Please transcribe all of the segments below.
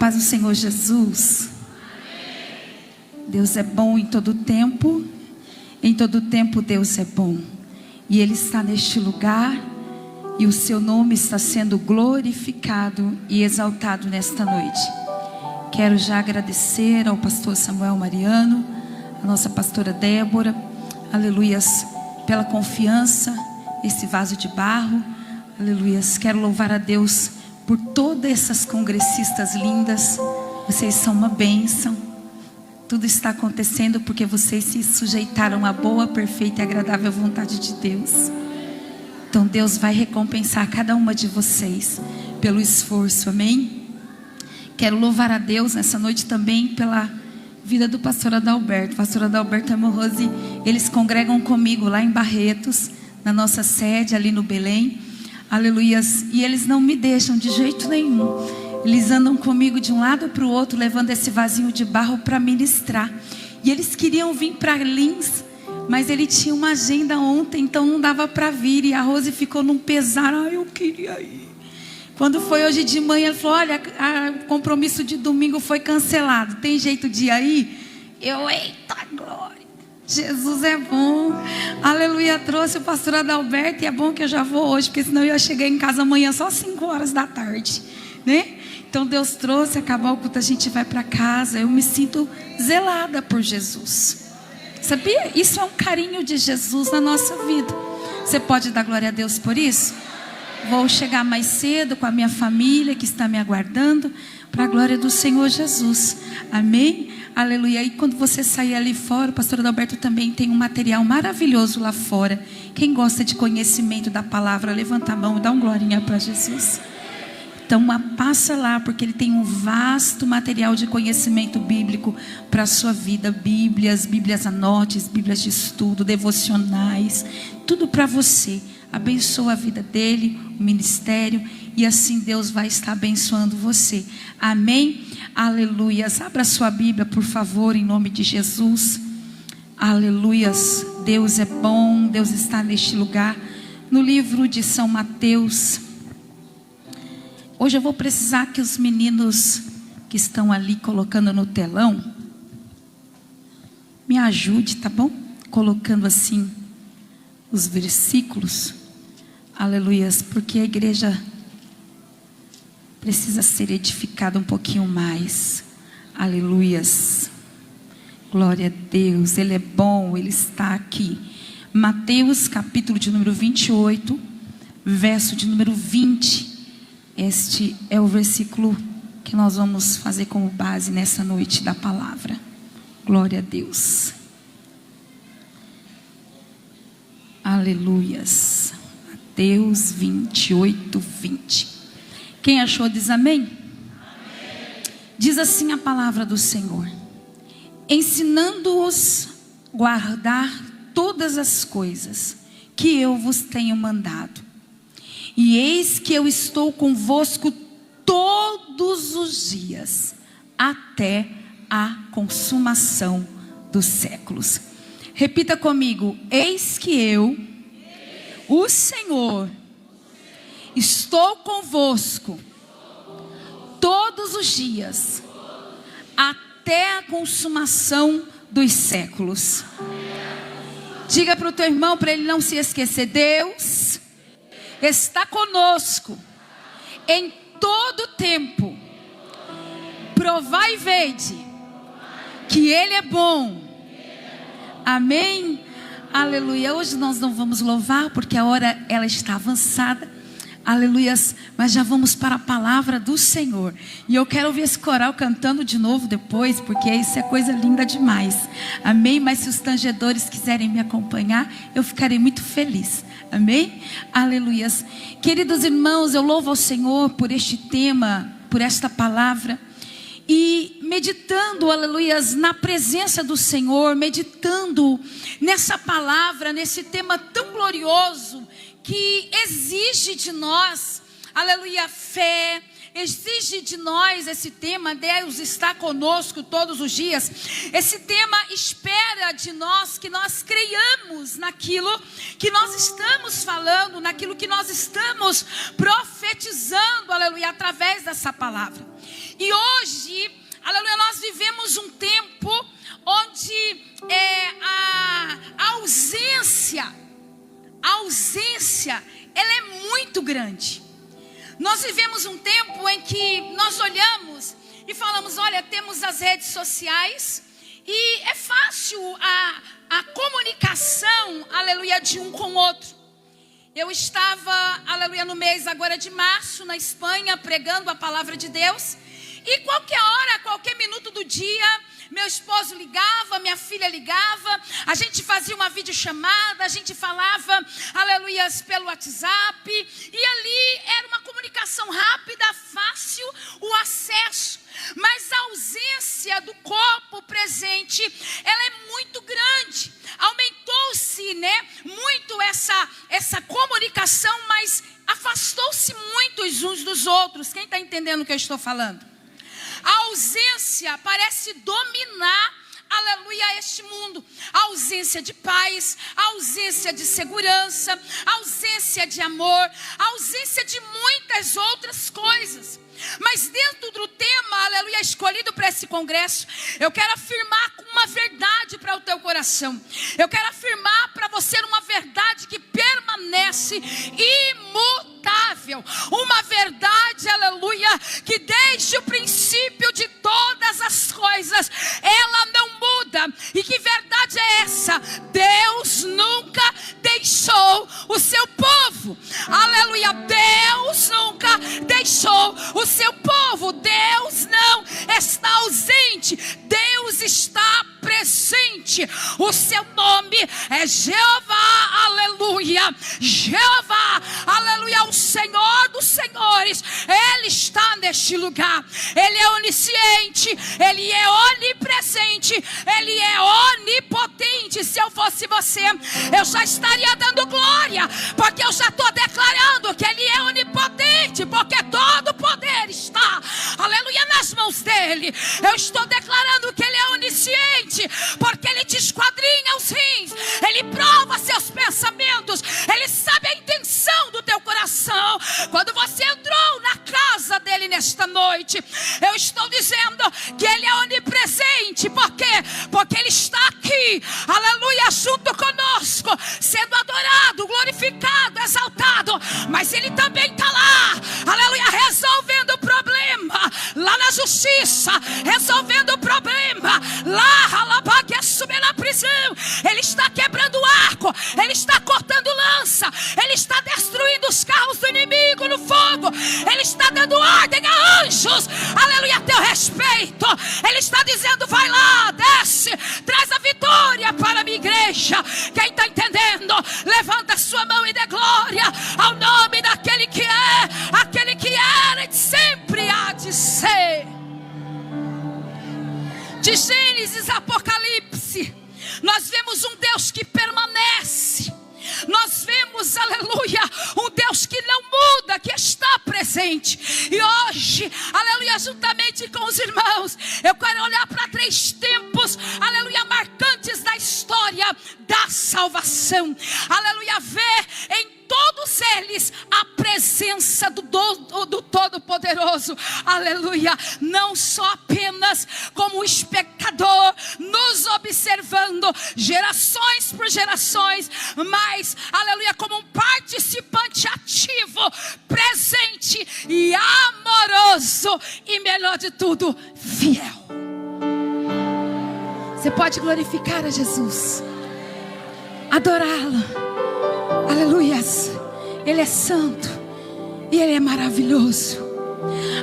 paz do Senhor Jesus. Deus é bom em todo tempo. Em todo tempo Deus é bom. E Ele está neste lugar. E o seu nome está sendo glorificado e exaltado nesta noite. Quero já agradecer ao pastor Samuel Mariano, a nossa pastora Débora, aleluias, pela confiança, esse vaso de barro, aleluias. Quero louvar a Deus por todas essas congressistas lindas. Vocês são uma bênção. Tudo está acontecendo porque vocês se sujeitaram à boa, perfeita e agradável vontade de Deus. Então Deus vai recompensar cada uma de vocês pelo esforço, amém? Quero louvar a Deus nessa noite também pela vida do pastor Adalberto. Pastor Adalberto e a Rose, eles congregam comigo lá em Barretos, na nossa sede ali no Belém, aleluias. E eles não me deixam de jeito nenhum. Eles andam comigo de um lado para o outro, levando esse vasinho de barro para ministrar. E eles queriam vir para Lins, mas ele tinha uma agenda ontem, então não dava para vir. E a Rose ficou num pesar. Eu queria ir. Quando foi hoje de manhã, ele falou: olha, o compromisso de domingo foi cancelado. Tem jeito de ir aí? Eita glória. Jesus é bom. Aleluia, trouxe o pastor Adalberto. E é bom que eu já vou hoje, porque senão eu ia chegar em casa amanhã só 5 horas da tarde, né? Então Deus trouxe, acabar o culto, a gente vai para casa. Eu me sinto zelada por Jesus. Sabia? Isso é um carinho de Jesus na nossa vida. Você pode dar glória a Deus por isso? Vou chegar mais cedo com a minha família que está me aguardando, para a glória do Senhor Jesus. Amém? Aleluia. E quando você sair ali fora, o pastor Adalberto também tem um material maravilhoso lá fora. Quem gosta de conhecimento da palavra, levanta a mão e dá um glorinha para Jesus. Então passa lá, porque ele tem um vasto material de conhecimento bíblico para a sua vida. Bíblias anotes, Bíblias de estudo, devocionais, tudo para você. Abençoa a vida dele, o ministério, e assim Deus vai estar abençoando você. Amém? Aleluias. Abra sua Bíblia, por favor, em nome de Jesus. Aleluias. Deus é bom, Deus está neste lugar. No livro de São Mateus. Hoje eu vou precisar que os meninos que estão ali colocando no telão me ajude, tá bom? Colocando assim os versículos. Aleluias, porque a igreja precisa ser edificada um pouquinho mais. Aleluias. Glória a Deus, Ele é bom, Ele está aqui. Mateus capítulo de número 28, verso de número 20. Este é o versículo que nós vamos fazer como base nessa noite da palavra. Glória a Deus. Aleluias. Mateus 28, 20. Quem achou diz amém? Amém. Diz assim a palavra do Senhor: ensinando-os a guardar todas as coisas que eu vos tenho mandado. E eis que eu estou convosco todos os dias, até a consumação dos séculos. Repita comigo: eis que eu, o Senhor, estou convosco todos os dias, até a consumação dos séculos. Diga para o teu irmão, para ele não se esquecer: Deus está conosco em todo tempo. Provai e vede que Ele é bom. Amém? Aleluia. Hoje nós não vamos louvar porque a hora ela está avançada. Aleluias. Mas já vamos para a palavra do Senhor. E eu quero ouvir esse coral cantando de novo depois, porque isso é coisa linda demais. Amém? Mas se os tangedores quiserem me acompanhar, eu ficarei muito feliz. Amém? Aleluias. Queridos irmãos, eu louvo ao Senhor por este tema, por esta palavra. E meditando, aleluias, na presença do Senhor, meditando nessa palavra, nesse tema tão glorioso, que exige de nós, aleluia, fé, exige de nós esse tema. Deus está conosco todos os dias. Esse tema espera de nós que nós creiamos naquilo que nós estamos falando, naquilo que nós estamos profetizando, aleluia, através dessa palavra. E hoje, aleluia, nós vivemos um tempo onde a ausência, ela é muito grande. Nós vivemos um tempo em que nós olhamos e falamos, olha, temos as redes sociais e é fácil a comunicação, aleluia, de um com o outro. Eu estava, aleluia, no mês agora de março, na Espanha, pregando a palavra de Deus. E qualquer hora, qualquer minuto do dia, meu esposo ligava, minha filha ligava, a gente fazia uma videochamada, a gente falava, aleluias, pelo WhatsApp. E ali era uma comunicação rápida, fácil, o acesso. Mas a ausência do corpo presente, ela é muito grande. Aumentou-se, né, muito essa comunicação, mas afastou-se muitos uns dos outros. Quem está entendendo o que eu estou falando? A ausência parece dominar, aleluia, este mundo. A ausência de paz, a ausência de segurança, a ausência de amor, a ausência de muitas outras coisas. Mas dentro do tema, aleluia, escolhido para esse congresso, eu quero afirmar uma verdade para o teu coração. Eu quero afirmar para você uma verdade que permanece imutável. Uma verdade, aleluia, que desde o princípio de todas as coisas, ela não muda. E que verdade é essa? Deus nunca deixou o seu povo. Aleluia, Deus nunca deixou o seu povo. Deus não está ausente, Deus está presente. O seu nome é Jeová, aleluia. Jeová, aleluia, o Senhor dos senhores. Ele está neste lugar. Ele é onisciente, Ele é onipresente, Ele é onipotente. Se eu fosse você, eu já estaria dando glória, porque eu já estou declarando que Ele é onipotente, porque todo o poder está, aleluia, nas mãos dEle. Eu estou declarando que Ele é onisciente, porque Ele te esquadrinha os rins, Ele prova seus pensamentos, Ele sabe a intenção do teu coração. Quando você entrou na casa dEle nesta noite, eu estou dizendo que Ele é onipresente. Por quê? Porque Ele está aqui, aleluia, junto conosco, sendo adorado, glorificado, exaltado. Mas Ele também está lá, aleluia, resolvendo o problema, lá na justiça, resolvendo o problema, lá, subir na prisão. Ele está quebrando o arco, Ele está cortando lança, Ele está destruindo os carros do inimigo no fogo, Ele está dando ordem a anjos, aleluia, a teu respeito. Ele está dizendo, vai lá, desce, traz a vitória para a minha igreja. Quem está entendendo, levanta a sua mão e dê glória ao nome daquele que é, aquele que era e sempre há de ser. De Gênesis a Apocalipse, nós vemos um Deus que permanece. Nós vemos, aleluia, um Deus que não muda, que está presente. E hoje, aleluia, juntamente com os irmãos, eu quero olhar para 3 tempos, aleluia, marcantes da história da salvação. Aleluia, ver em todos eles a presença do Todo-Poderoso, aleluia, não só apenas como espectador, nos observando, gerações por gerações, mas, aleluia, como um participante ativo, presente e amoroso, e melhor de tudo, fiel. Você pode glorificar a Jesus, adorá-lo. Aleluias, Ele é santo e Ele é maravilhoso.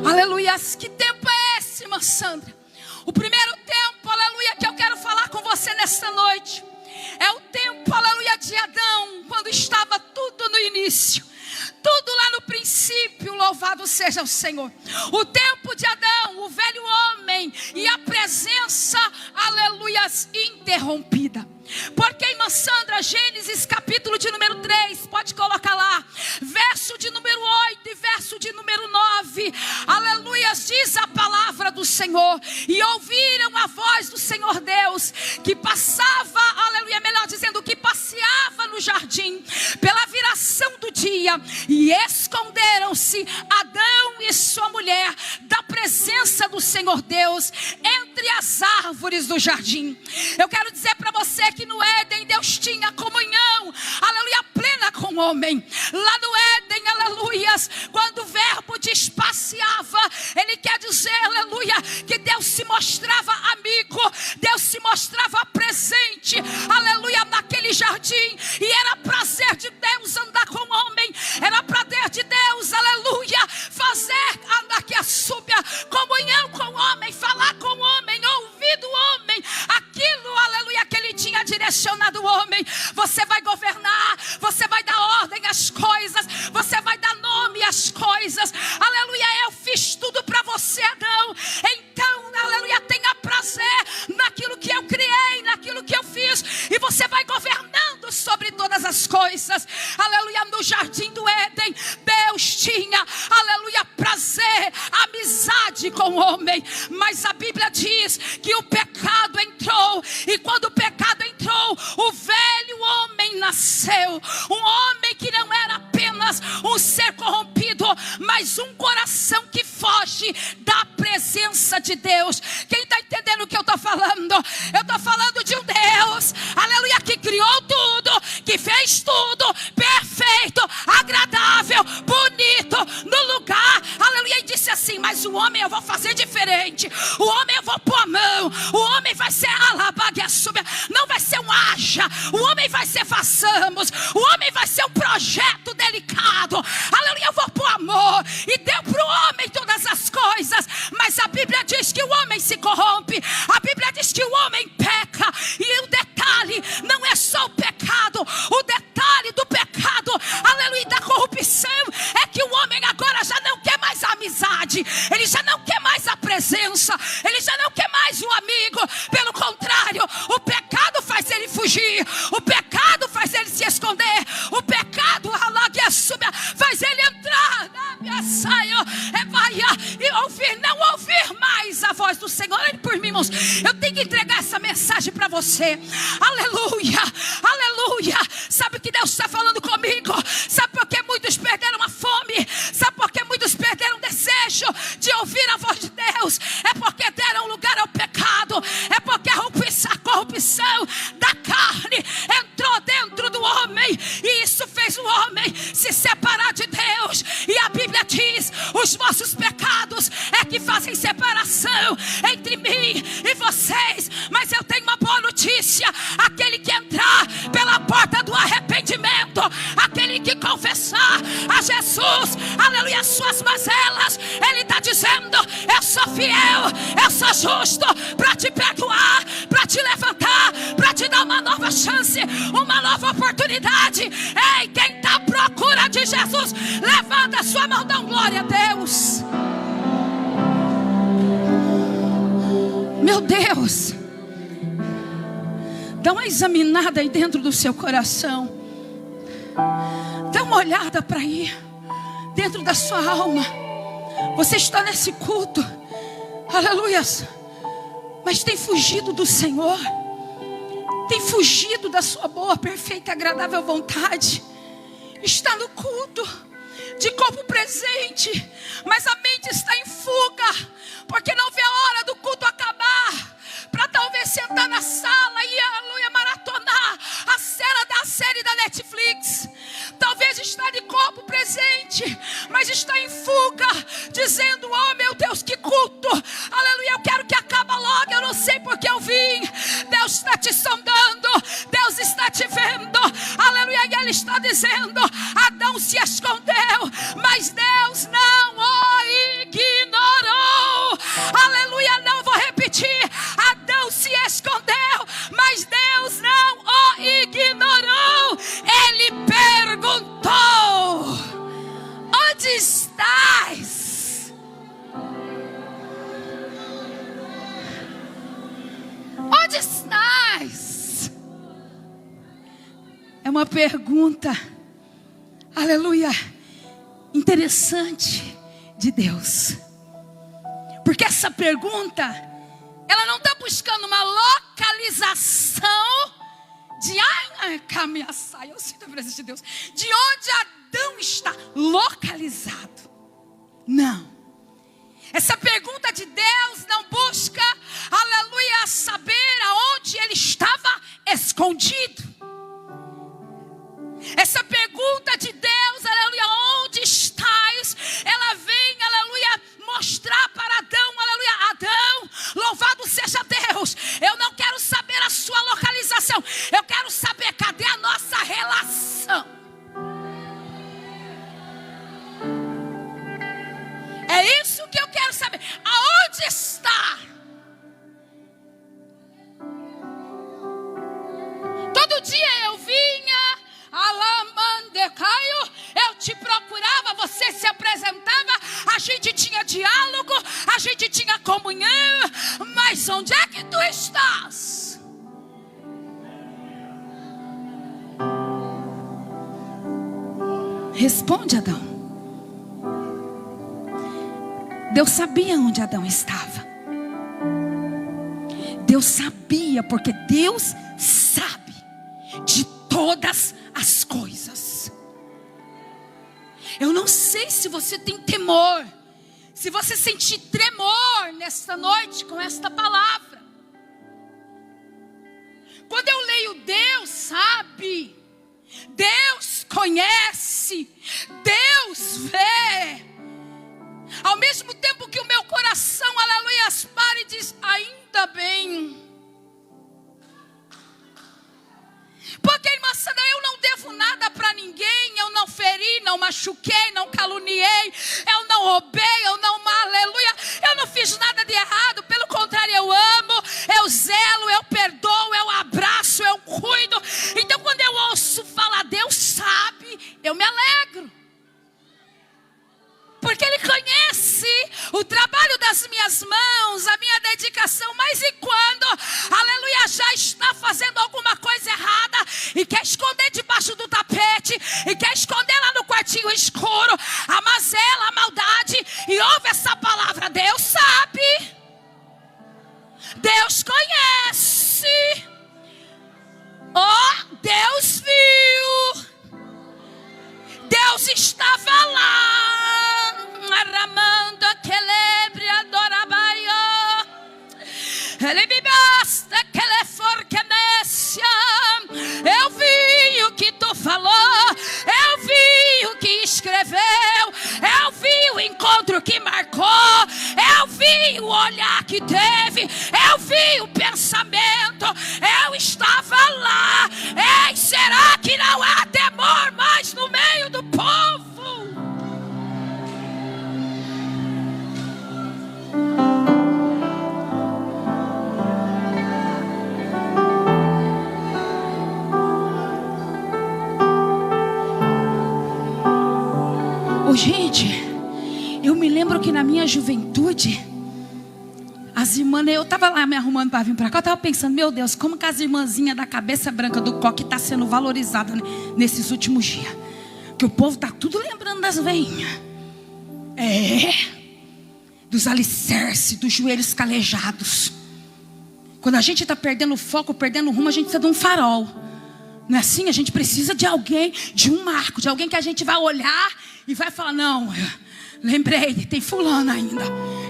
Aleluias, que tempo é esse, irmã Sandra? O primeiro tempo, aleluia, que eu quero falar com você nesta noite é o tempo, aleluia, de Adão, quando estava tudo no início, tudo lá no princípio. Louvado seja o Senhor. O tempo de Adão, o velho homem, e a presença, aleluias, interrompida. Porque, irmã Sandra, Gênesis capítulo de número 3, pode colocar lá, verso de número 8 e verso de número 9, aleluias, diz a palavra do Senhor: e ouviram a voz do Senhor Deus, que passava, aleluia, melhor dizendo, que passeava no jardim, pela viração do dia, e esconderam-se Adão e sua mulher da presença Senhor Deus entre as árvores do jardim. Eu quero dizer para você que no Éden Deus tinha comunhão, aleluia, plena com o homem. Lá no Éden, aleluias, quando o verbo diz passeava, ele quer dizer, aleluia, que Deus se mostrava amigo, Deus se mostrava presente, aleluia, naquele jardim. E era prazer de Deus andar com o homem, era prazer de Deus, aleluia, fazer andar que a súbia, comunhão com o homem, falar com o homem, ouvir do homem aquilo, aleluia, que ele tinha direcionado o homem. Você vai governar, você vai dar ordem às coisas, você vai dar nome às coisas, aleluia. Eu fiz tudo para você, Adão, então, aleluia, tenha prazer naquilo que eu criei, naquilo que eu fiz, e você vai governando sobre todas as coisas, aleluia. No jardim do Éden, Deus tinha, aleluia, prazer, amizade com o homem, mas a Bíblia diz que o pecado entrou, e quando o pecado entrou, o velho homem nasceu, um homem que não era apenas um ser corrompido, mas um coração que foge da presença de Deus. Quem está entendendo o que eu estou falando? Eu estou falando de um Deus, aleluia, que criou tudo, que fez tudo perfeito, agradável, bonito, no lugar, aleluia, e disse assim: mas o homem eu vou fazer diferente, o homem eu vou pôr a mão, o homem vai ser alabagueçúbia, não vai ser um haja, o homem vai ser façamos, o homem vai ser um projeto delicado, aleluia, eu vou pôr amor, e deu para o homem todas as coisas, mas a Bíblia diz que o homem se corrompe, a Bíblia diz que o homem peca, e o detalhe não é só o pecado, o detalhe do pecado, aleluia, da corrupção, é que o homem agora já não quer mais a amizade, ele já não quer mais a presença, ele já não quer mais o amigo, pelo contrário, o pecado faz ele fugir, o pecado faz ele se esconder, o pecado, faz ele entrar na minha saia, e ouvir, não ouvir mais a voz do Senhor. Olhe por mim, irmãos, eu tenho que entregar essa mensagem para você, aleluia, aleluia. Sabe o que Deus está falando comigo? Sabe por que muitos perderam a fome? Sabe por que muitos perderam o desejo de ouvir a voz de Deus? É porque deram lugar ao pecado, é porque a corrupção da carne entrou dentro do homem, e isso fez o homem se separar de Deus. E a Bíblia diz: os vossos pecados é que fazem separação entre mim e vocês. Mas eu tenho uma boa notícia: aquele que entrar pela porta do arrependimento, aquele que confessar a Jesus, aleluia, as suas mazelas, ele está dizendo: eu sou fiel, eu sou justo para te perdoar, para te levantar, para te dar uma nova chance, uma nova oportunidade. Ei, quem está à procura de Jesus, levanta a sua mão, dá glória a Deus. Meu Deus, dá uma examinada aí dentro do seu coração, dá uma olhada para aí dentro da sua alma. Você está nesse culto, aleluias, mas tem fugido do Senhor, tem fugido da sua boa, perfeita e agradável vontade. Está no culto, de corpo presente, mas a mente está em fuga, porque não vê a hora do culto acabar, para talvez sentar na sala e, aleluia, maratonar a série da Netflix. Talvez está de corpo presente, mas está em fuga, dizendo: oh meu Deus, que culto, aleluia, eu quero que acabe logo, eu não sei porque eu vim. Deus está te sondando, Deus está te vendo, aleluia, e Ele está dizendo: Adão se escondeu, mas Deus não o ignorou, aleluia. Não vou repetir: Adão se escondeu, mas Deus não o ignorou. Ele perguntou: onde estás? Onde estás? É uma pergunta, aleluia, interessante de Deus, porque essa pergunta, ela não está buscando uma localização de eu sinto a presença de Deus, de onde Adão está localizado. Não, Essa pergunta de Deus não busca, aleluia, saber aonde ele estava escondido. Essa pergunta de Deus, aleluia, onde estás? Ela vem, aleluia, mostrar para Adão, aleluia, Adão, louvado seja Deus. Eu não quero saber a sua localização, eu quero saber cadê a nossa relação. É isso que eu quero saber. Aonde está? Todo dia eu vinha, Alamandecaio, eu te procurava, você se apresentava, a gente tinha diálogo, a gente tinha comunhão, mas onde é que tu estás? Responde, Adão. Deus sabia onde Adão estava. Deus sabia, porque Deus sabe de todas as coisas. Eu não sei se você tem temor, se você sentir tremor nesta noite com esta palavra. Quando eu leio Deus sabe, Deus conhece, Deus vê. Ao mesmo tempo que o meu coração, aleluia, para e diz, ainda bem. Porque, irmã Sandra, eu não devo nada para ninguém. Eu não feri, não machuquei, não caluniei. Eu não roubei, eu não, aleluia. Eu não fiz nada de errado. Pelo contrário, eu amo, eu zelo, eu perdoo, eu abraço, eu cuido. Então, quando eu ouço falar, Deus sabe, eu me alegro. Porque Ele conhece o trabalho das minhas mãos, a minha dedicação. Mas e quando, aleluia, já está fazendo alguma coisa errada e quer esconder debaixo do tapete, e quer esconder lá no quartinho escuro a mazela, a maldade, e ouve essa palavra, Deus sabe, Deus conhece, oh, Deus viu, Deus estava lá. Aramando aquele adorabaio, ele me basta que ele forquenecia. Eu vi o que tu falou, eu vi o que escreveu, eu vi o encontro que marcou, eu vi o olhar que teve, eu vi o pensamento, eu estava lá. Ei, será que não há temor mais no meio do povo? Gente, eu me lembro que na minha juventude, as irmãs, eu estava lá me arrumando para vir para cá, eu estava pensando, meu Deus, como que as irmãzinhas da cabeça branca do coque está sendo valorizada nesses últimos dias. Que o povo está tudo lembrando das veinhas. Dos alicerces, dos joelhos calejados. Quando a gente está perdendo o foco, perdendo o rumo, a gente precisa de um farol. Não é assim? A gente precisa de alguém, de um marco, de alguém que a gente vai olhar e vai falar, não, lembrei, tem fulano ainda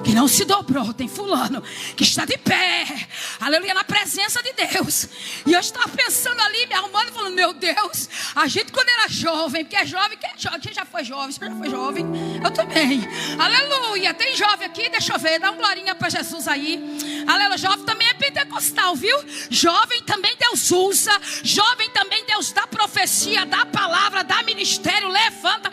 que não se dobrou, tem fulano que está de pé, aleluia, na presença de Deus. E eu estava pensando ali, me arrumando, falando, meu Deus, a gente quando era jovem, porque é jovem, quem já foi jovem? Você já foi jovem? Eu também, aleluia, tem jovem aqui, deixa eu ver, dá uma glorinha para Jesus aí, aleluia, jovem também é pentecostal, viu? Jovem também Deus usa, jovem também Deus dá profecia, dá palavra, dá ministério, levanta,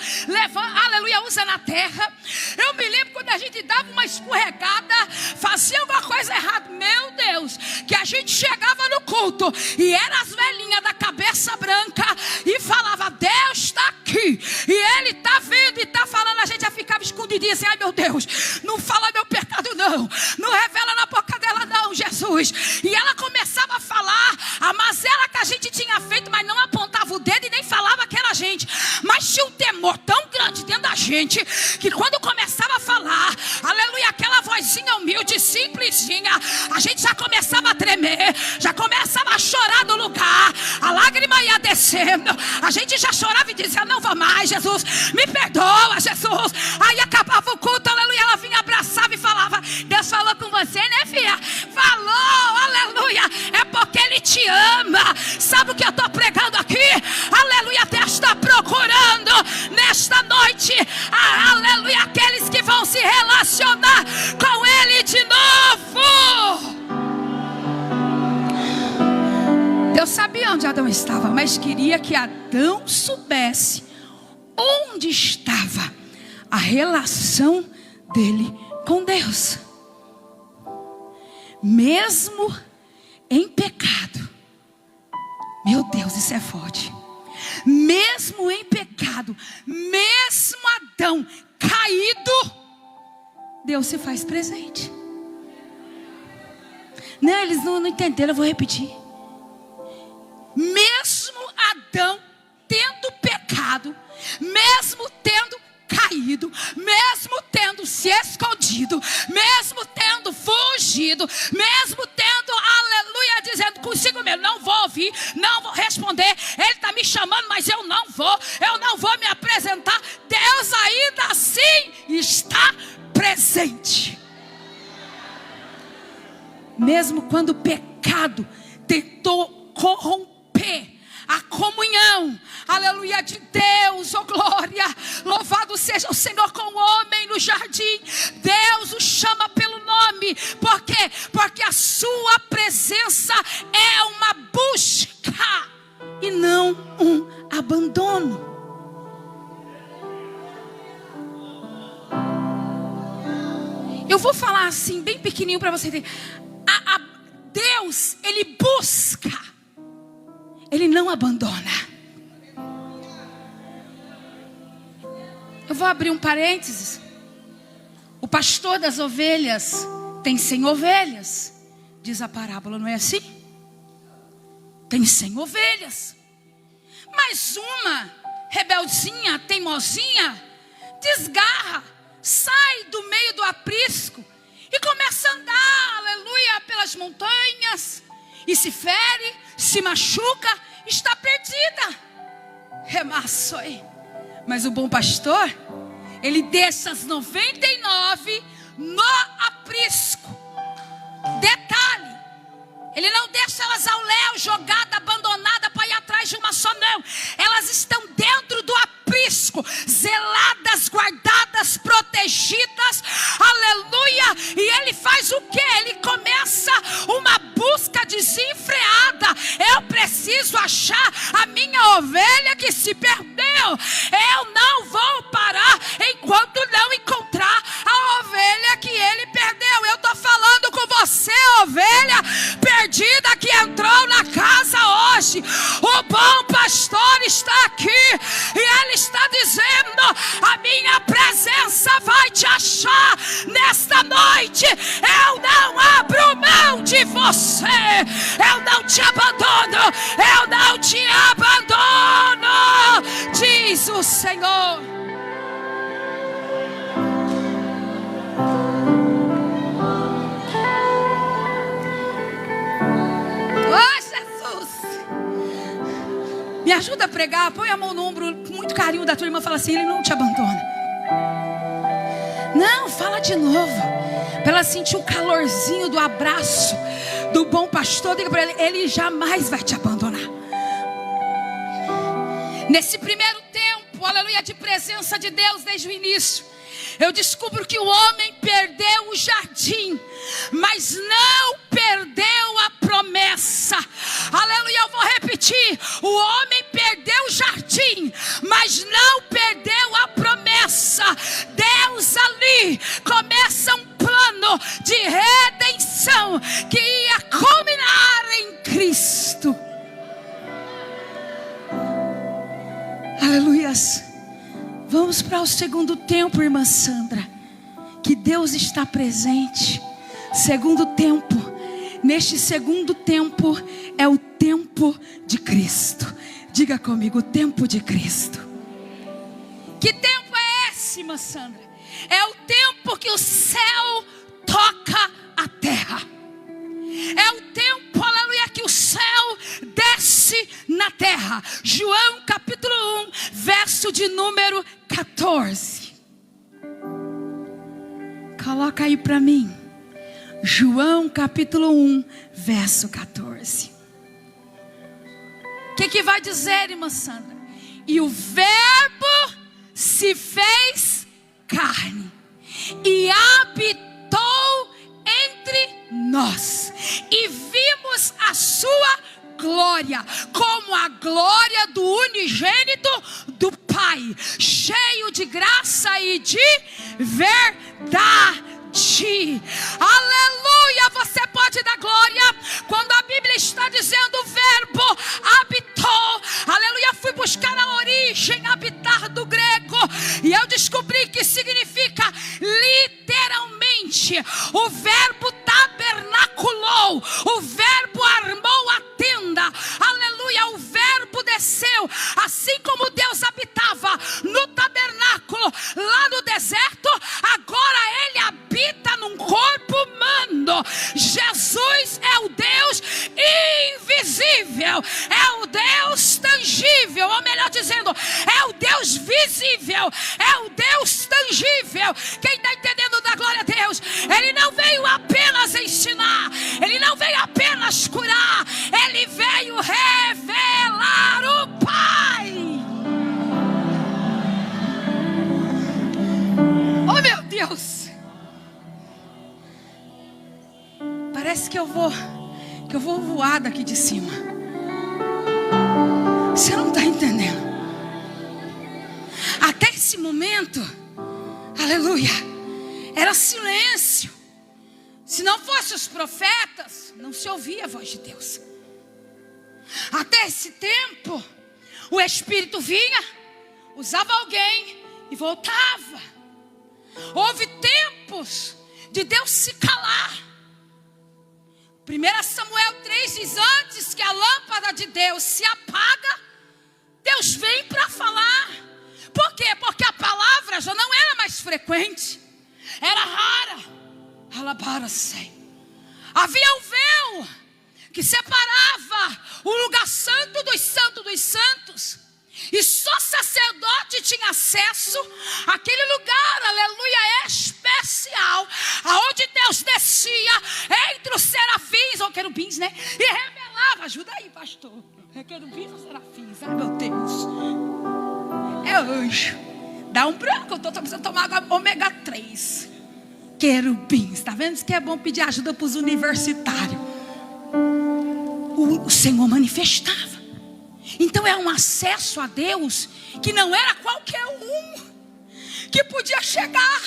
aleluia, usa na terra. Eu me lembro quando a gente dava uma escorregada, fazia alguma coisa errada, meu Deus, que a gente chegava no culto e era as velhinhas da cabeça branca e falava, Deus está aqui e Ele está vendo e está falando. A gente já ficava escondidinha assim, ai meu Deus, não fala meu pecado não revela na boca dela não, Jesus. E ela começava a falar a mazela que a gente tinha feito, mas não apontava o dedo e nem falava que era a gente, mas tinha um temor tão grande dentro da gente, que quando começava a falar, aleluia, aquela vozinha humilde, simplesinha, a gente já começava a tremer, já começava a chorar no lugar, a lágrima ia descendo, a gente já chorava e dizia, não vou mais, Jesus, me perdoa, Jesus. Aí acabava o culto, aleluia, ela vinha, abraçava e falava, você, né, filha? Falou, aleluia. É porque Ele te ama. Sabe o que eu estou pregando aqui? Aleluia, Deus está procurando nesta noite, aleluia, aqueles que vão se relacionar com Ele de novo. Deus sabia onde Adão estava, mas queria que Adão soubesse onde estava a relação dele com Deus. Mesmo em pecado. Meu Deus, isso é forte. Mesmo em pecado, mesmo Adão caído, Deus se faz presente. Não, eles não entenderam, eu vou repetir. Mesmo Adão tendo pecado, mesmo tendo caído, mesmo tendo se escondido, mesmo tendo fugido, mesmo tendo, aleluia, dizendo consigo mesmo, não vou ouvir, não vou responder, Ele está me chamando, mas eu não vou me apresentar. Deus ainda assim está presente. Mesmo quando o pecado tentou corromper a comunhão, aleluia, de Deus, oh glória, louvado seja o Senhor com o homem no jardim. Deus o chama pelo nome. Por quê? Porque a sua presença é uma busca e não um abandono. Eu vou falar assim, bem pequenininho para você entender. Deus, Ele busca, Ele não abandona. Eu vou abrir um parênteses. O pastor das ovelhas tem 100 ovelhas. Diz a parábola, não é assim? Tem 100 ovelhas. Mas uma rebeldinha, teimosinha, desgarra, sai do meio do aprisco e começa a andar, aleluia, pelas montanhas. E se fere, se machuca, está perdida. Remaçoi. Mas o bom pastor, ele deixa as 99 no aprisco. Detalhe, ele não deixa elas ao léu, jogada, abandonada para ir atrás de uma só, não. Elas estão dentro do aprisco, zeladas, guardadas, protegidas, aleluia. E ele faz o que? Ele começa uma busca desenfreada. Eu preciso achar a minha ovelha que se perdeu. Eu não vou parar enquanto não encontrar a ovelha que ele perdeu. Eu estou falando com você, ovelha perdida que entrou na casa hoje. O bom pastor está aqui e ele está dizendo: a minha presença vai te achar nesta noite. Eu não abro mão de você. Eu não te abandono. Eu não te abandono, diz o Senhor. Oh, Jesus, me ajuda a pregar. Põe a mão no ombro com muito carinho da tua irmã. Fala assim: Ele não te abandona. Não, fala de novo, para ela sentir o calorzinho do abraço do bom pastor. Diga para ele: Ele jamais vai te abandonar. Nesse primeiro tempo, aleluia, de presença de Deus desde o início, eu descubro que o homem perdeu o jardim, mas não perdeu a promessa. Aleluia, eu vou repetir. O homem perdeu o jardim, mas não perdeu a promessa. Deus ali começa um plano de redenção que ia culminar em Cristo. Aleluias. Vamos para o segundo tempo, irmã Sandra, que Deus está presente. Segundo tempo. Neste segundo tempo é o tempo de Cristo. Diga comigo: o tempo de Cristo. Que tempo é esse, irmã Sandra? É o tempo que o céu toca a terra. É o tempo, aleluia, que o céu desce na terra. João capítulo 1, verso de número 14. Coloca aí para mim. João capítulo 1, verso 14. O que vai dizer, irmã Sandra? E o verbo se fez carne e habitou entre nós, e vimos a sua glória, como a glória do unigênito do Pai, cheio de graça e de verdade. Aleluia, você pode dar glória quando a Bíblia está dizendo o verbo habitou. Aleluia, fui buscar a origem, habitar do grego, e eu descobri que significa literalmente, o verbo tabernaculou, o verbo armou a tenda. Aleluia, o verbo desceu, assim como Deus habitava no tabernáculo lá no deserto, agora ele habita num corpo humano. Jesus é o Deus invisível, é o Deus tangível, ou melhor dizendo, é o Deus visível, é o Deus tangível. Quem está entendendo da glória a Deus? Ele não veio apenas ensinar, ele não veio apenas curar, ele veio revelar o Pai. Oh meu Deus, parece que eu vou voar daqui de cima. Você não está entendendo? Até esse momento, aleluia, era silêncio. Se não fossem os profetas, não se ouvia a voz de Deus. Até esse tempo, o Espírito vinha, usava alguém e voltava. Houve tempos de Deus se calar. 1 Samuel 3 diz: antes que a lâmpada de Deus se apaga, Deus vem para falar. Por quê? Porque a palavra já não era mais frequente, era rara. Havia um véu que separava o lugar santo dos santos, e só sacerdote tinha acesso àquele lugar, aleluia, especial, aonde Deus descia entre os serafins ou querubins, né? E revelava, ajuda aí, pastor, é querubins ou serafins? Ai meu Deus, é anjo. Dá um branco, eu estou precisando tomar água ômega 3. Querubins, tá vendo? Isso que é bom pedir ajuda para os universitários. O Senhor manifestava. Então é um acesso a Deus que não era qualquer um que podia chegar.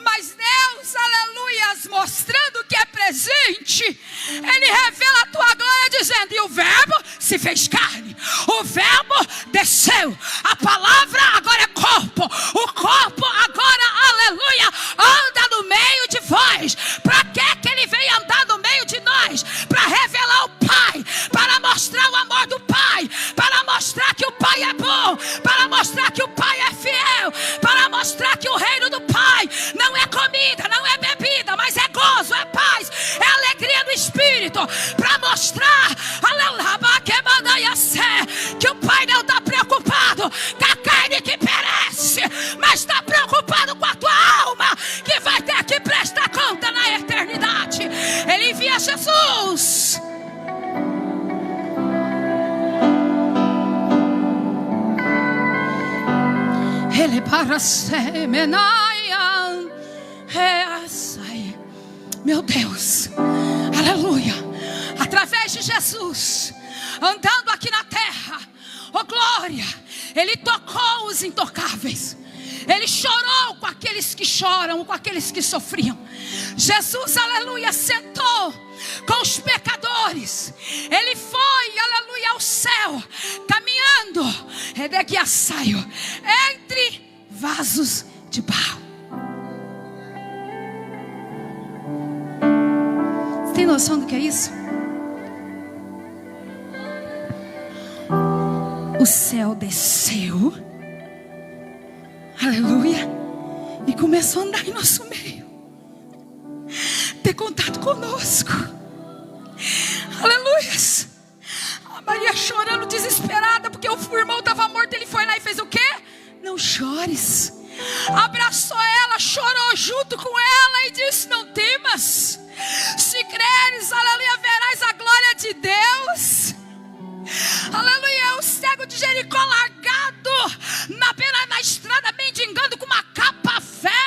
Mas Deus, aleluia, mostrando que é presente, Ele revela a tua glória dizendo: e o verbo se fez carne, o verbo desceu, a palavra agora é corpo, o corpo agora, aleluia, anda no meio de vós. Para que Ele veio andar no meio de nós? Para revelar o Pai, para mostrar o amor do Pai, para mostrar que o Pai é bom, para mostrar que o Pai é fiel, para mostrar que o reino do Pai não é comida, não é bebida, mas é gozo, é paz, é alegria no Espírito, para mostrar, que o Pai não está preocupado com a carne que perece, mas está preocupado com a tua alma, que vai ter que prestar conta na eternidade. Ele envia Jesus. Ele para semenaia, meu Deus, aleluia, através de Jesus, andando aqui na terra, oh glória, Ele tocou os intocáveis, Ele chorou com aqueles que choram, com aqueles que sofriam. Jesus, aleluia, sentou com os pecadores. Ele foi, aleluia, ao céu, caminhando, entre vasos de barro. Você tem noção do que é isso? O céu desceu, aleluia, e começou a andar em nosso meio, ter contato conosco, aleluia. A Maria chorando desesperada porque o irmão estava morto. Ele foi lá e fez o quê? Não chores. Abraçou ela, chorou junto com ela e disse: não temas, de Jericó largado na beira da estrada, mendigando com uma capa velha.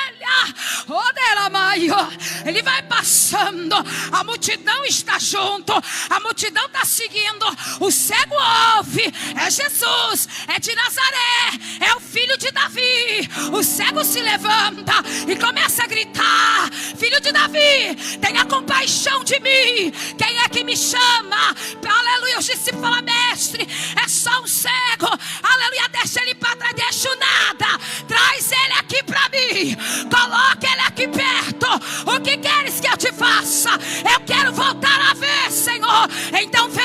Ele vai passando, a multidão está junto, a multidão está seguindo. O cego ouve: é Jesus, é de Nazaré, é o filho de Davi. O cego se levanta e começa a gritar: filho de Davi, tenha compaixão de mim. Quem é que me chama? Aleluia. Os discípulos falam: mestre, é só um cego. Aleluia, deixa ele para trás, deixa nada. Traz ele aqui para mim, coloca ele aqui perto. O que queres que eu te faça? Eu quero voltar a ver, Senhor. Então vê,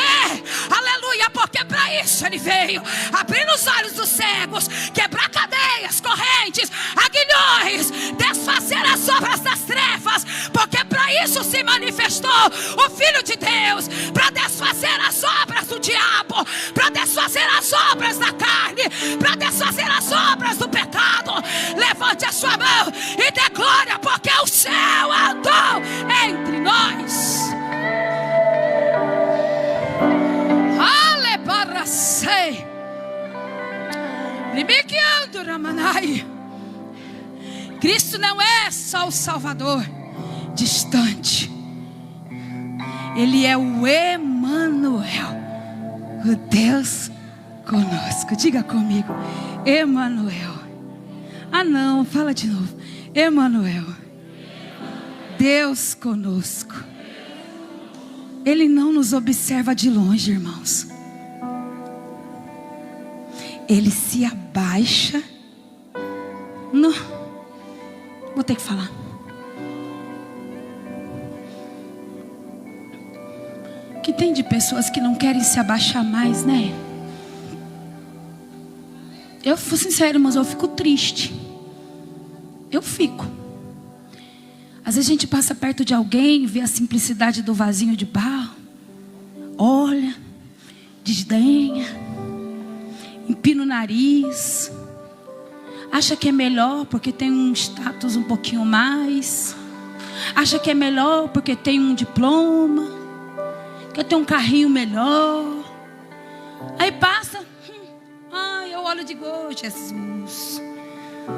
aleluia, porque para isso ele veio, abrir os olhos dos cegos, quebrar cadeias, correntes, aguilhões, desfazer as obras das trevas, porque para isso se manifestou o Filho de Deus, para desfazer as obras do diabo, para desfazer as obras da carne, para desfazer as obras do pecado. Levante a sua mão e dê glória, porque o céu andou entre nós. Alebaracei, libiquiando Ramanai. Cristo não é só o Salvador distante, Ele é o Emanuel, o Deus conosco. Diga comigo: Emanuel. Ah não, fala de novo: Emanuel, Deus conosco. Ele não nos observa de longe, irmãos. Ele se abaixa. Não, vou ter que falar. O que tem de pessoas que não querem se abaixar mais, né? Eu vou sincero, irmãos, eu fico triste. Eu fico. Às vezes a gente passa perto de alguém, vê a simplicidade do vasinho de barro, olha, desdenha, empina o nariz, acha que é melhor porque tem um status um pouquinho mais, acha que é melhor porque tem um diploma, que tem um carrinho melhor. Aí passa, eu olho e digo: oh, Jesus,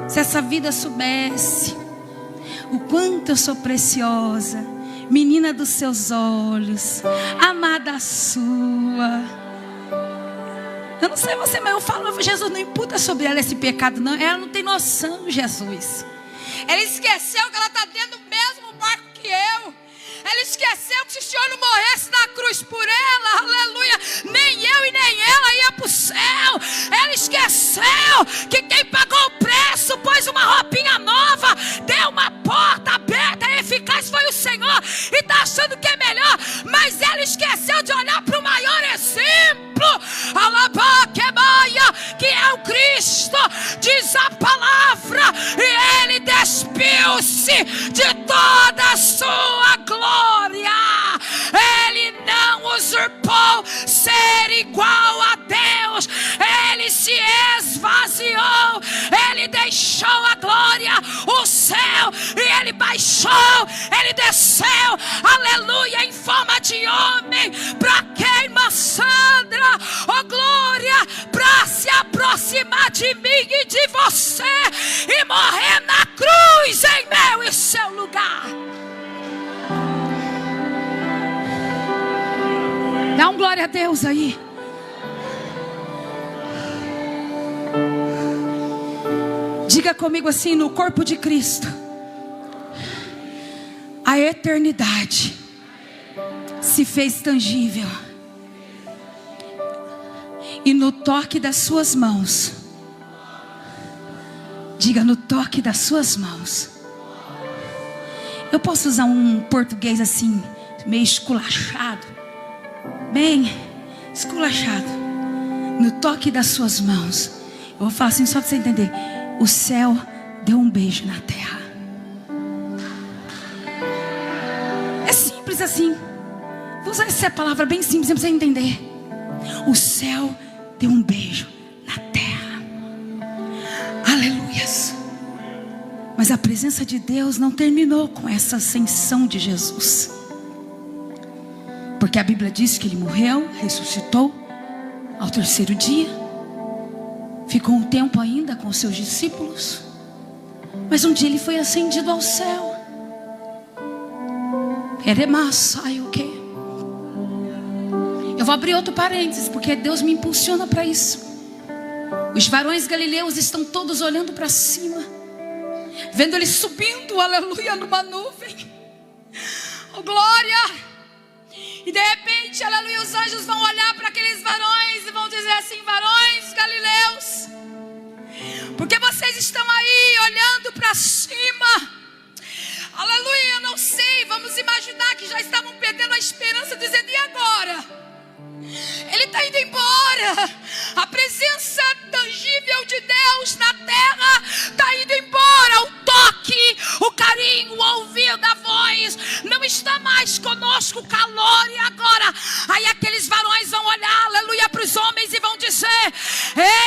se essa vida soubesse o quanto eu sou preciosa, menina dos seus olhos, amada sua. Eu não sei você, mas eu falo: Jesus, não imputa sobre ela esse pecado, não. Ela não tem noção, Jesus. Ela esqueceu que ela está dentro do mesmo barco que eu. Ela esqueceu que se o Senhor não morresse na cruz por ela, aleluia, nem eu e nem ela ia para o céu. Ela esqueceu que quem pagou o preço, pôs uma roupinha nova, deu uma porta aberta e eficaz, foi o Senhor. E está achando que é melhor, mas ela esqueceu de olhar para o maior exemplo, que é o Cristo. Diz a palavra: e Ele despiu-se de toda a sua glória. Ele não usurpou ser igual a Deus. Ele se esvaziou. Ele deixou a glória, o céu, e Ele baixou, Ele desceu, aleluia, em forma de homem. Para quem, irmã Sandra? Oh glória, para se aproximar de mim e de você e morrer na cruz em meu e seu lugar. Dá um glória a Deus aí. Diga comigo assim: no corpo de Cristo, a eternidade se fez tangível, e no toque das suas mãos, diga: no toque das suas mãos. Eu posso usar um português assim, meio esculachado, bem esculachado. No toque das suas mãos. Eu vou falar assim só para você entender: o céu deu um beijo na terra. É simples assim. Vou usar essa palavra bem simples para você entender. O céu deu um beijo na terra. Aleluias. Mas a presença de Deus não terminou com essa ascensão de Jesus. Porque a Bíblia diz que Ele morreu, ressuscitou ao terceiro dia. ficou um tempo ainda com seus discípulos, mas um dia ele foi ascendido ao céu. Eu vou abrir outro parênteses, porque Deus me impulsiona para isso. Os varões galileus estão todos olhando para cima, vendo ele subindo, aleluia, numa nuvem. Oh, glória! E de repente, aleluia, os anjos vão olhar para aqueles varões e vão dizer assim: varões galileus, porque vocês estão aí olhando para cima? Aleluia, eu não sei, vamos imaginar que já estavam perdendo a esperança, dizendo: e agora? Ele está indo embora. A presença tangível de Deus na terra está indo embora. O toque, o carinho, o ouvido, a voz não está mais conosco, o calor. E agora? Aí aqueles varões vão olhar, aleluia, para os homens e vão dizer: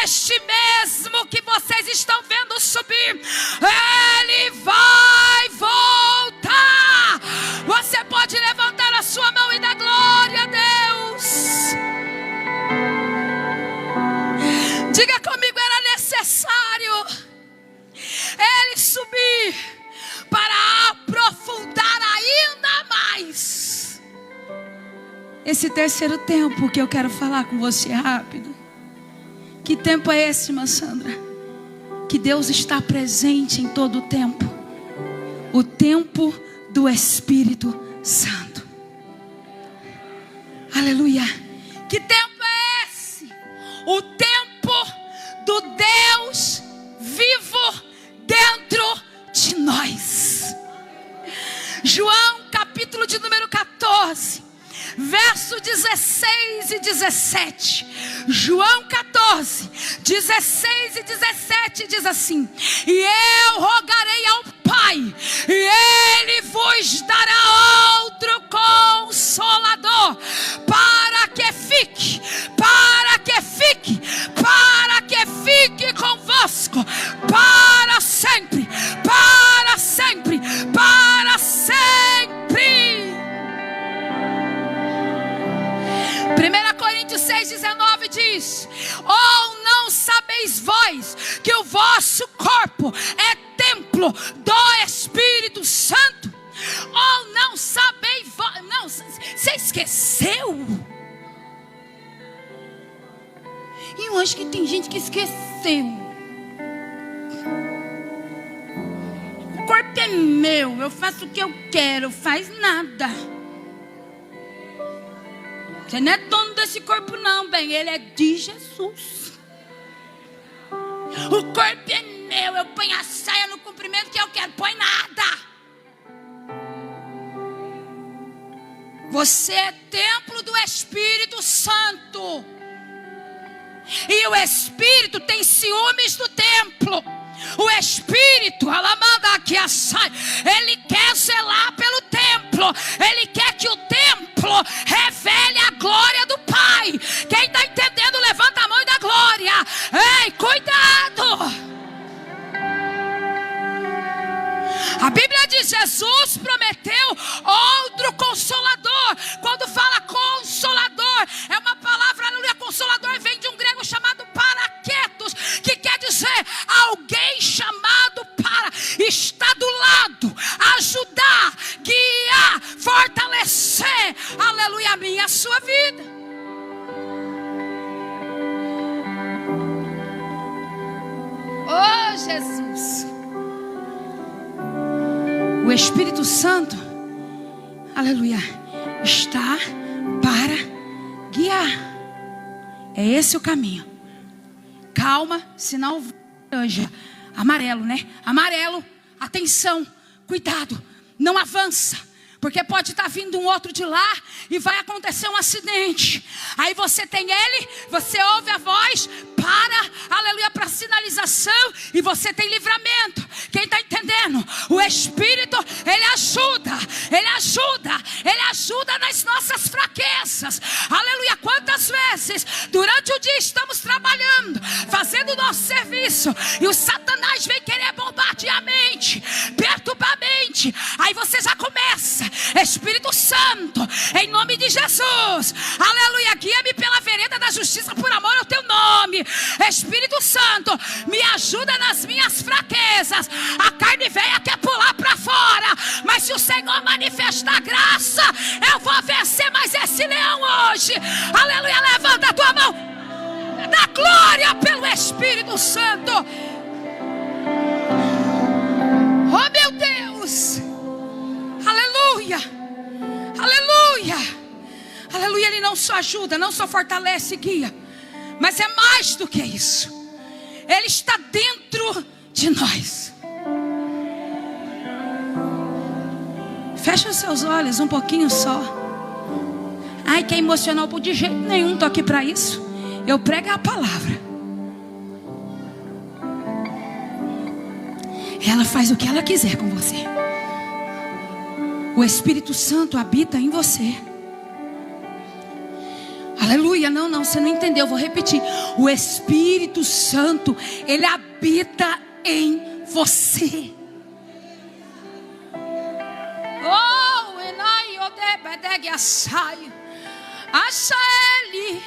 este mesmo que vocês estão vendo subir, ele vai voltar. Você pode levantar a sua mão e dar glória a Deus. Diga comigo: era necessário ele subir para aprofundar ainda mais. Esse terceiro tempo que eu quero falar com você rápido. Que tempo é esse, irmã Sandra? Que Deus está presente em todo o tempo. O tempo do Espírito Santo. Aleluia. Que tempo é esse? O tempo do Deus vivo dentro de nós. João capítulo de número 14, verso 16 e 17. João 14, 16 e 17 diz assim: e eu rogarei ao Pai, e Ele vos dará outro Consolador, para que fique convosco para sempre, para sempre, para sempre. 1 Coríntios 6,19 diz: ou não sabeis vós que o vosso corpo é templo do Espírito Santo? Ou não sabeis vós? Não, você esqueceu? E eu acho que tem gente que esqueceu. O corpo é meu, eu faço o que eu quero, faz nada. Você não é dono desse corpo não, bem, ele é de Jesus. O corpo é meu, eu ponho a saia no comprimento que eu quero, põe nada. Você é templo do Espírito Santo. E o Espírito tem ciúmes do templo. O Espírito, ele quer zelar pelo templo. Ele quer que o templo revele a glória do Pai. Quem está entendendo, levanta a mão e dá glória. Ei, cuidado. A Bíblia diz: Jesus prometeu outro Consolador. Quando fala Consolador, é uma palavra, aleluia, Consolador vem de um grego chamado paraquetos, que quer dizer alguém chamado para estar do lado, ajudar, guiar, fortalecer, aleluia, a minha, a sua vida. Oh, Jesus. O Espírito Santo, aleluia, está para guiar. É esse o caminho. Calma, sinal laranja, amarelo, né? Amarelo, atenção, cuidado, não avança. Porque pode estar vindo um outro de lá e vai acontecer um acidente. Aí você tem ele, você ouve a voz, para, aleluia, para sinalização, e você tem livramento. Quem está entendendo? O Espírito, ele ajuda nas nossas fraquezas. Aleluia, quantas vezes durante o dia estamos trabalhando, fazendo o nosso serviço, e o Satanás vem querer bombardear a mente, perturbar a mente. Aí você já começa: Espírito Santo, Santo, em nome de Jesus, aleluia, guia-me pela vereda da justiça por amor ao teu nome. Espírito Santo, me ajuda nas minhas fraquezas. A carne velha quer pular para fora, mas se o Senhor manifestar graça, eu vou vencer mais esse leão hoje. Aleluia, levanta a tua mão, dá glória pelo Espírito Santo. Oh meu Deus, aleluia, aleluia, aleluia. Ele não só ajuda, não só fortalece e guia, mas é mais do que isso. Ele está dentro de nós. Fecha os seus olhos um pouquinho só. Ai, que é emocional, de jeito nenhum, estou aqui para isso. Eu prego a palavra. Ela faz o que ela quiser com você. O Espírito Santo habita em você. Aleluia, não, você não entendeu, eu vou repetir. O Espírito Santo, ele habita em você. Oh, acha ele,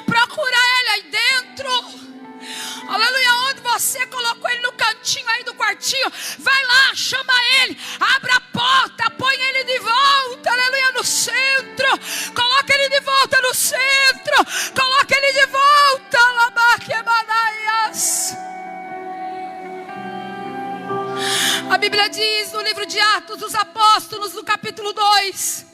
procura ele aí dentro. Aleluia, onde você colocou ele no cantinho aí do quartinho, vai lá, chama ele, abra a porta, põe ele de volta, aleluia, no centro, coloca ele de volta no centro, coloca ele de volta, a Bíblia diz no livro de Atos dos Apóstolos, no capítulo 2,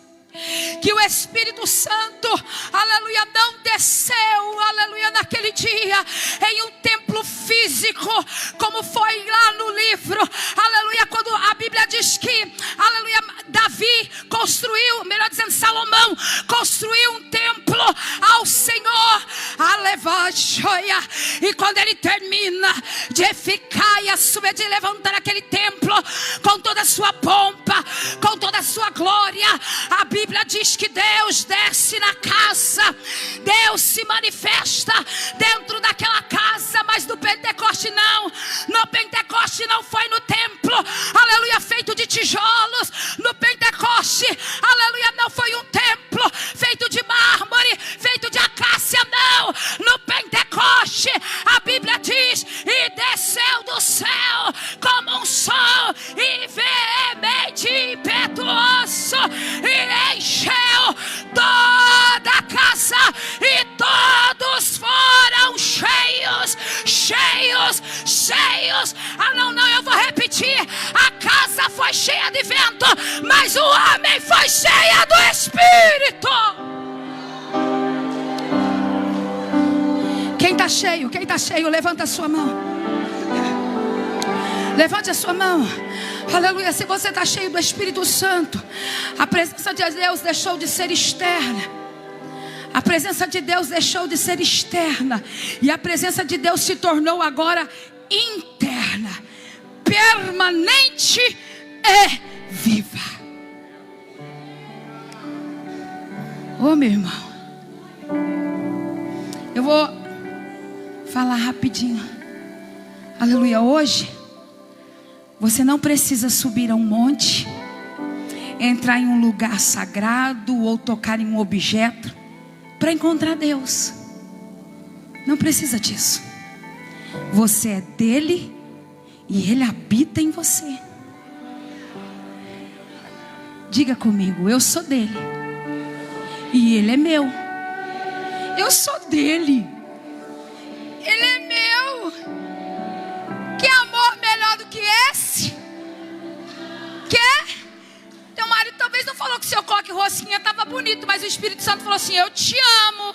que o Espírito Santo, aleluia, não desceu, aleluia, naquele dia em um templo físico, como foi lá no livro, aleluia, quando a Bíblia diz que, aleluia, Davi construiu, melhor dizendo, Salomão construiu um templo ao Senhor, aleluia, e quando ele termina de edificar e assumir, de levantar aquele templo com toda a sua pompa, com toda a sua glória, a Bíblia diz que Deus desce na casa, Deus se manifesta dentro daquela casa. Mas no Pentecoste não, no Pentecoste não foi no templo, aleluia, feito de tijolos. No Pentecoste, aleluia, não foi um templo feito de mármore, feito de acácia, não. No Pentecoste, a Bíblia diz, e desceu do céu como um sol e veemente impetuoso, e encheu toda a casa, e todos foram cheios, cheios, cheios. Ah, não, eu vou repetir. A casa foi cheia de vento, mas o homem foi cheio do Espírito. Quem está cheio? Quem está cheio? Levanta a sua mão. Levante a sua mão. Aleluia. Se você está cheio do Espírito Santo, a presença de Deus deixou de ser externa. A presença de Deus deixou de ser externa, e a presença de Deus se tornou agora interna, permanente e viva. Oh, meu irmão, eu vou falar rapidinho. Aleluia. Hoje você não precisa subir a um monte, entrar em um lugar sagrado ou tocar em um objeto para encontrar Deus. Não precisa disso. Você é dele e ele habita em você. Diga comigo: eu sou dele e ele é meu. Eu sou dele, ele é meu. Que amor melhor do que esse? Quer? Teu marido talvez não falou que seu coque rosquinha estava bonito, mas o Espírito Santo falou assim: eu te amo,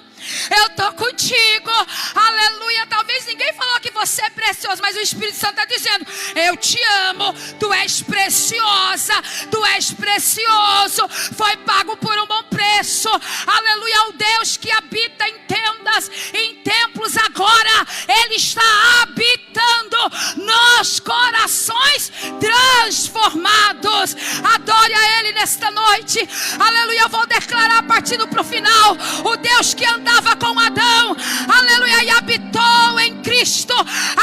eu estou contigo, aleluia. Talvez ninguém falou que você é precioso, mas o Espírito Santo está dizendo: eu te amo, tu és preciosa, tu és precioso, foi pago por um bom preço, aleluia. O Deus que habita em tendas, em templos, agora Ele está habitando nos corações transformados. Adore a Ele nesta noite, aleluia. Eu vou declarar partindo para o final: o Deus que andava com Adão, aleluia, e habitou em Cristo,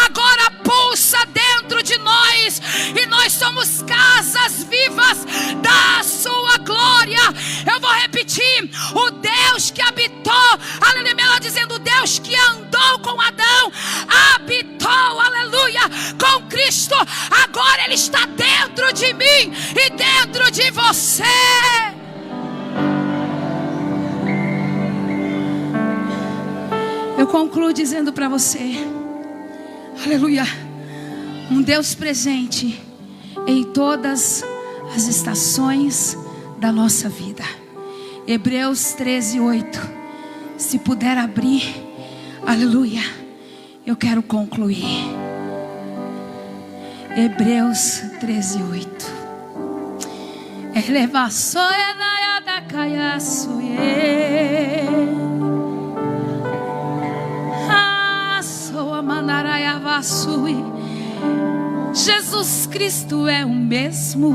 agora pulsa dentro de nós, e nós somos casas vivas da sua glória. Eu com Cristo, agora Ele está dentro de mim e dentro de você. Eu concluo dizendo para você, aleluia, um Deus presente em todas as estações da nossa vida. Hebreus 13:8. Se puder abrir, aleluia, eu quero concluir. Hebreus 13:8. Elevaçoe na da caiaçoe. Jesus Cristo é o mesmo,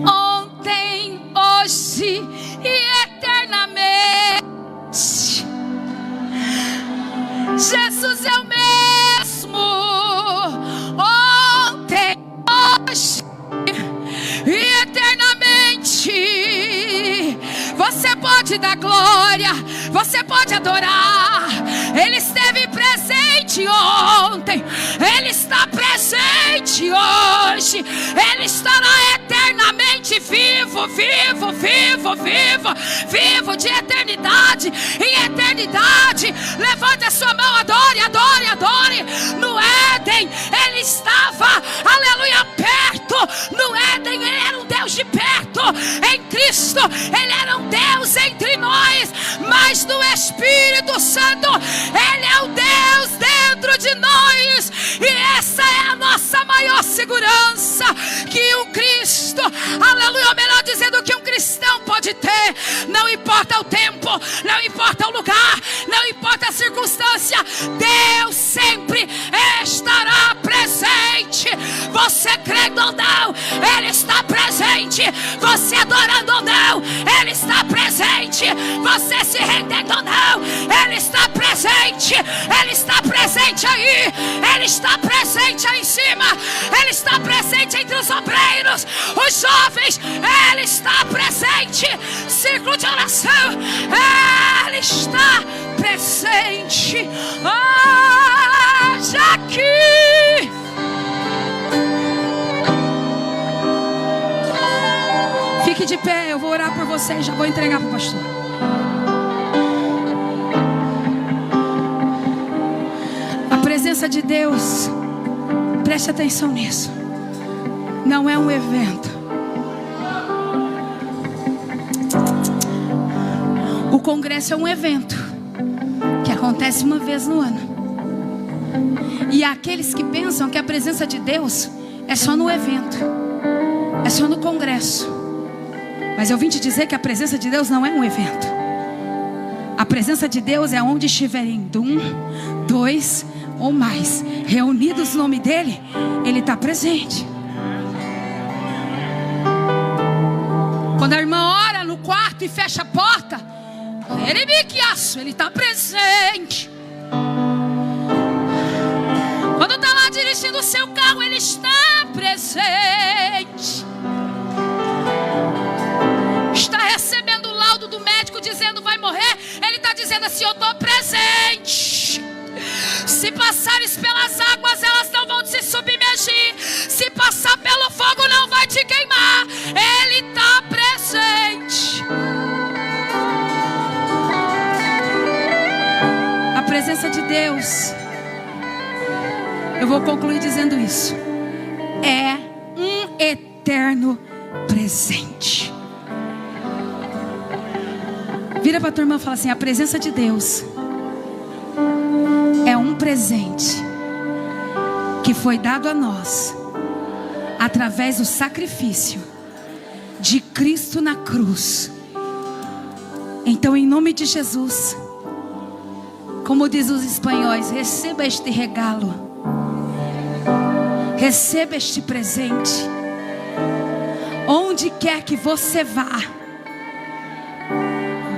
ontem, hoje e eternamente. Jesus é o mesmo, ontem, hoje e eternamente. Você pode dar glória, você pode adorar. Ele esteve presente ontem, Ele está presente hoje, Ele estará eternamente vivo, vivo, vivo, vivo, vivo de eternidade em eternidade. Levante a sua mão, adore, adore, adore. No Éden Ele estava, aleluia, perto. No Éden Ele era um Deus de perto. Em Cristo Ele era um Deus entre nós, mas no Espírito Santo Ele é o Deus dentro de nós. E essa é a nossa maior segurança, que um Cristo, aleluia, ou melhor dizendo, que um cristão pode ter. Não importa o tempo, não importa o lugar, não importa a circunstância, Deus sempre estará presente. Você crendo ou não, Ele está presente. Você adorando ou não, Ele está presente. Você se rendendo ou não, Ele está presente. Ele está presente aí, Ele está presente aí em cima, Ele está presente entre os obreiros, os jovens, Ele está presente. Círculo de oração, Ele está presente. Já aqui. Fique de pé, eu vou orar por você e já vou entregar para o pastor. A presença de Deus, preste atenção nisso, não é um evento. O congresso é um evento que acontece uma vez no ano. E há aqueles que pensam que a presença de Deus é só no evento, é só no congresso. Mas eu vim te dizer que a presença de Deus não é um evento. A presença de Deus é onde estiverem um, dois ou mais reunidos no nome dEle, Ele está presente. Quando a irmã ora no quarto e fecha a porta, Ele está presente. Quando está lá dirigindo o seu carro, Ele está presente. Está recebendo o laudo do médico dizendo vai morrer, Ele está dizendo assim: eu estou presente. Se passares pelas águas, elas não vão te submergir. Se passar pelo fogo, não vai te queimar. Ele está presente. A presença de Deus, eu vou concluir dizendo isso, é um eterno presente. Vira para a tua irmã e fala assim: a presença de Deus é um presente que foi dado a nós através do sacrifício de Cristo na cruz. Então, em nome de Jesus, como diz os espanhóis, receba este regalo, receba este presente. Onde quer que você vá,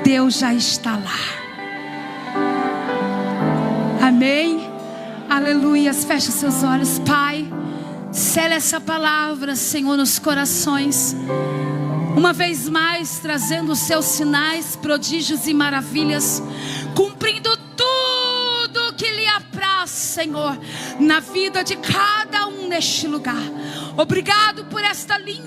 Deus já está lá. Amém? Aleluias. Feche os seus olhos. Pai, sela essa palavra, Senhor, nos corações. Uma vez mais, trazendo os seus sinais, prodígios e maravilhas, cumprindo tudo que lhe apraz, Senhor, na vida de cada um neste lugar. Obrigado por esta linda